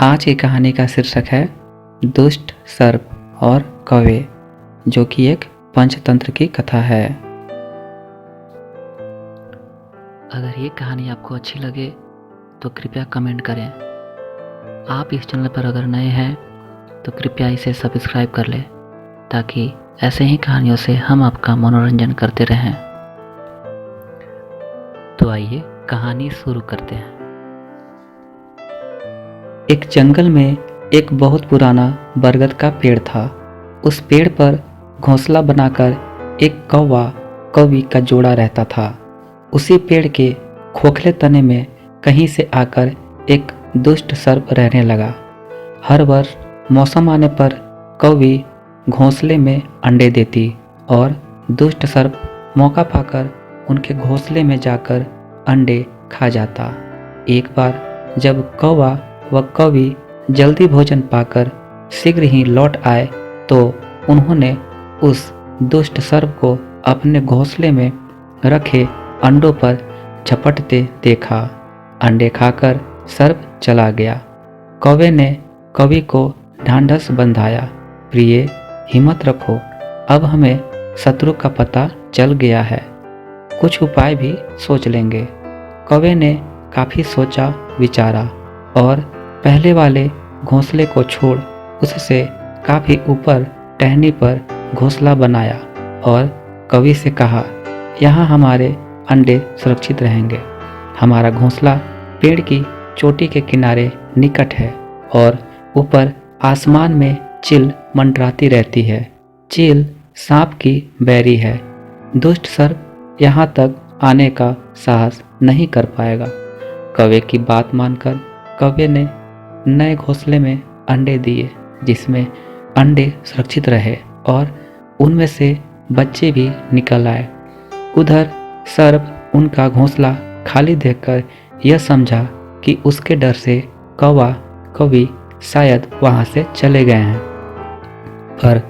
आज की कहानी का शीर्षक है दुष्ट सर्प और कौवे, जो कि एक पंचतंत्र की कथा है। अगर ये कहानी आपको अच्छी लगे तो कृपया कमेंट करें। आप इस चैनल पर अगर नए हैं तो कृपया इसे सब्सक्राइब कर लें, ताकि ऐसे ही कहानियों से हम आपका मनोरंजन करते रहें। तो आइए कहानी शुरू करते हैं। एक जंगल में एक बहुत पुराना बरगद का पेड़ था। उस पेड़ पर घोंसला बनाकर एक कौवा कौवी का जोड़ा रहता था। उसी पेड़ के खोखले तने में कहीं से आकर एक दुष्ट सर्प रहने लगा। हर वर्ष मौसम आने पर कौवी घोंसले में अंडे देती और दुष्ट सर्प मौका पाकर उनके घोंसले में जाकर अंडे खा जाता। एक बार जब कौवा व कौवी जल्दी भोजन पाकर शीघ्र ही लौट आए तो उन्होंने उस दुष्ट सर्प को अपने घोंसले में रखे अंडों पर झपटते देखा। अंडे खाकर सर्प चला गया। कौवे ने कौवी को ढांढस बंधाया, प्रिय हिम्मत रखो, अब हमें शत्रु का पता चल गया है, कुछ उपाय भी सोच लेंगे। कौवे ने काफ़ी सोचा विचारा और पहले वाले घोंसले को छोड़ उससे काफ़ी ऊपर टहनी पर घोंसला बनाया और कौवी से कहा, यहाँ हमारे अंडे सुरक्षित रहेंगे। हमारा घोंसला पेड़ की चोटी के किनारे निकट है और ऊपर आसमान में चील मंडराती रहती है। चील सांप की बैरी है। दुष्ट सर्प यहाँ तक आने का साहस नहीं कर पाएगा। कौवे की बात मानकर कौवे ने नए घोंसले में अंडे दिए, जिसमें अंडे सुरक्षित रहे और उनमें से बच्चे भी निकल आए। उधर सर्प उनका घोंसला खाली देखकर यह समझा कि उसके डर से कौवा कौवी शायद वहां से चले गए हैं, पर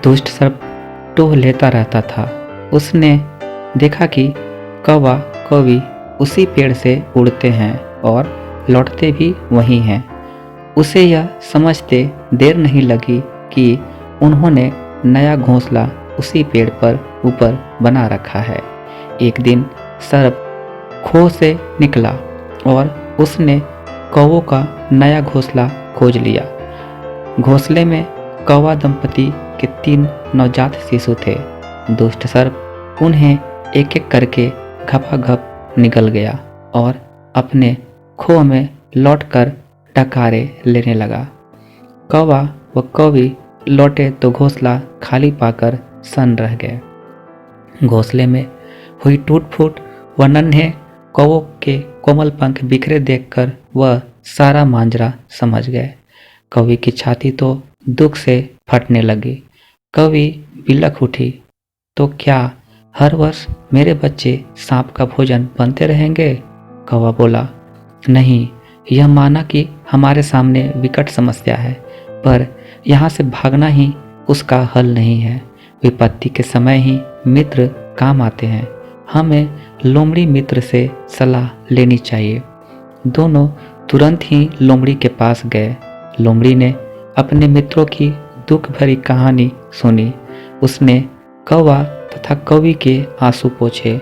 दुष्ट सर्प टोह लेता रहता था। उसने देखा कि कौवा कौवी उसी पेड़ से उड़ते हैं और लौटते भी वहीं हैं। उसे यह समझते देर नहीं लगी कि उन्होंने नया घोंसला उसी पेड़ पर ऊपर बना रखा है। एक दिन सर्प खो से निकला और उसने कौवों का नया घोंसला खोज लिया। घोंसले में कौवा दंपति के 3 नवजात शिशु थे। दुष्ट सर्प उन्हें एक एक करके घपाघप निगल गया और अपने खोह में लौटकर डकारे लेने लगा। कौवा व कौवी लौटे तो घोंसला खाली पाकर सन्न रह गए। घोंसले में हुई टूट फूट व नन्हे कौवों के कोमल पंख बिखरे देखकर वह सारा मांजरा समझ गए। कौवी की छाती तो दुख से फटने लगी। कौवी बिलख उठी, तो क्या हर वर्ष मेरे बच्चे सांप का भोजन बनते रहेंगे? कौवा बोला, नहीं, यह माना कि हमारे सामने विकट समस्या है, पर यहाँ से भागना ही उसका हल नहीं है। विपत्ति के समय ही मित्र काम आते हैं। हमें लोमड़ी मित्र से सलाह लेनी चाहिए। दोनों तुरंत ही लोमड़ी के पास गए। लोमड़ी ने अपने मित्रों की दुख भरी कहानी सुनी। उसने कौवा तथा कौवी के आंसू पोंछे।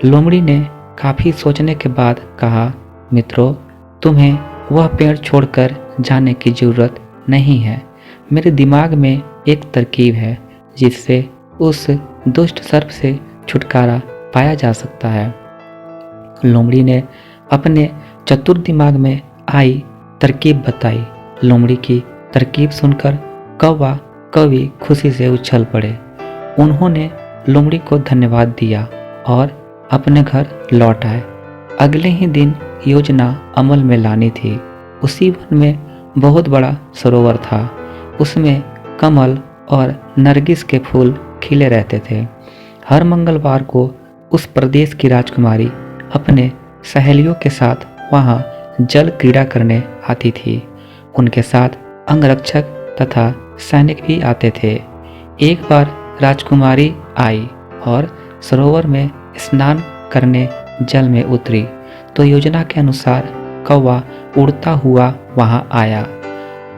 लोमड़ी ने काफ़ी सोचने के बाद कहा, मित्रों, तुम्हें वह पेड़ छोड़कर जाने की ज़रूरत नहीं है। मेरे दिमाग में एक तरकीब है जिससे उस दुष्ट सर्प से छुटकारा पाया जा सकता है। लोमड़ी ने अपने चतुर दिमाग में आई तरकीब बताई। लोमड़ी की तरकीब सुनकर कौवा कौवी खुशी से उछल पड़े। उन्होंने लोमड़ी को धन्यवाद दिया और अपने घर लौट आए। अगले ही दिन योजना अमल में लानी थी। उसी वन में बहुत बड़ा सरोवर था। उसमें कमल और नरगिस के फूल खिले रहते थे। हर मंगलवार को उस प्रदेश की राजकुमारी अपने सहेलियों के साथ वहां जल क्रीड़ा करने आती थी। उनके साथ अंगरक्षक तथा सैनिक भी आते थे। एक बार राजकुमारी आई और सरोवर में स्नान करने जल में उतरी तो योजना के अनुसार कौवा उड़ता हुआ वहां आया।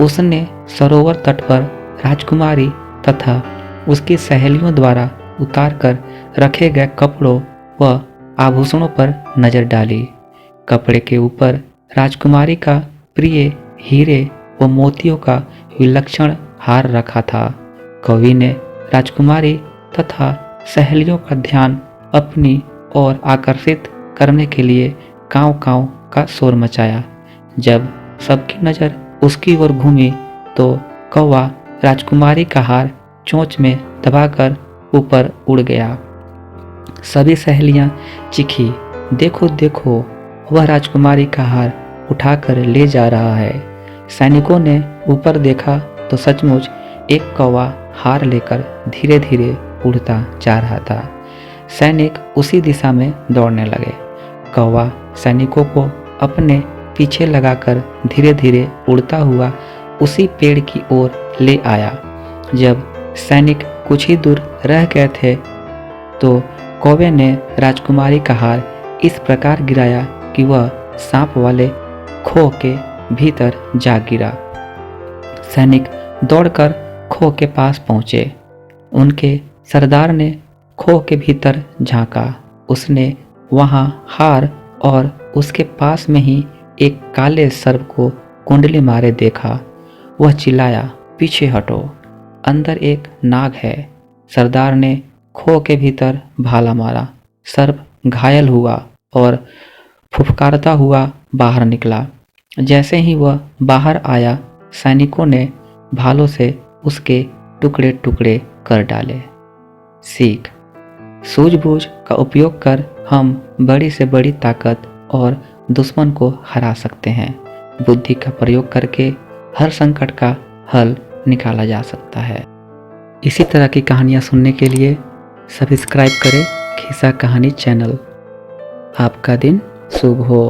उसने सरोवर तट पर राजकुमारी तथा उसकी सहेलियों द्वारा उतार कर रखे गए कपड़ों व आभूषणों पर नजर डाली। कपड़े के ऊपर राजकुमारी का प्रिय हीरे व मोतियों का विलक्षण हार रखा था। कवि ने राजकुमारी तथा सहेलियों का ध्यान अपनी ओर आकर्षित करने के लिए कांव कांव का शोर मचाया। जब सबकी नज़र उसकी ओर घूमी तो कौवा राजकुमारी का हार चोंच में दबाकर ऊपर उड़ गया। सभी सहेलियां चीखी, देखो देखो, वह राजकुमारी का हार उठाकर ले जा रहा है। सैनिकों ने ऊपर देखा तो सचमुच एक कौवा हार लेकर धीरे धीरे उड़ता जा रहा था। सैनिक उसी दिशा में दौड़ने लगे। कौवा सैनिकों को अपने पीछे लगाकर धीरे धीरे उड़ता हुआ उसी पेड़ की ओर ले आया। जब सैनिक कुछ ही दूर रह गए थे तो कौवे ने राजकुमारी का हार इस प्रकार गिराया कि वह सांप वाले खो के भीतर जा गिरा। सैनिक दौड़कर खो के पास पहुंचे। उनके सरदार ने खो के भीतर झांका। उसने वहां हार और उसके पास में ही एक काले सर्प को कुंडली मारे देखा। वह चिल्लाया, पीछे हटो, अंदर एक नाग है। सरदार ने खो के भीतर भाला मारा। सर्प घायल हुआ और फुफकारता हुआ बाहर निकला। जैसे ही वह बाहर आया, सैनिकों ने भालों से उसके टुकड़े टुकड़े कर डाले। सीख: सूझबूझ का उपयोग कर हम बड़ी से बड़ी ताकत और दुश्मन को हरा सकते हैं। बुद्धि का प्रयोग करके हर संकट का हल निकाला जा सकता है। इसी तरह की कहानियाँ सुनने के लिए सब्सक्राइब करें खिस्सा कहानी चैनल। आपका दिन शुभ हो।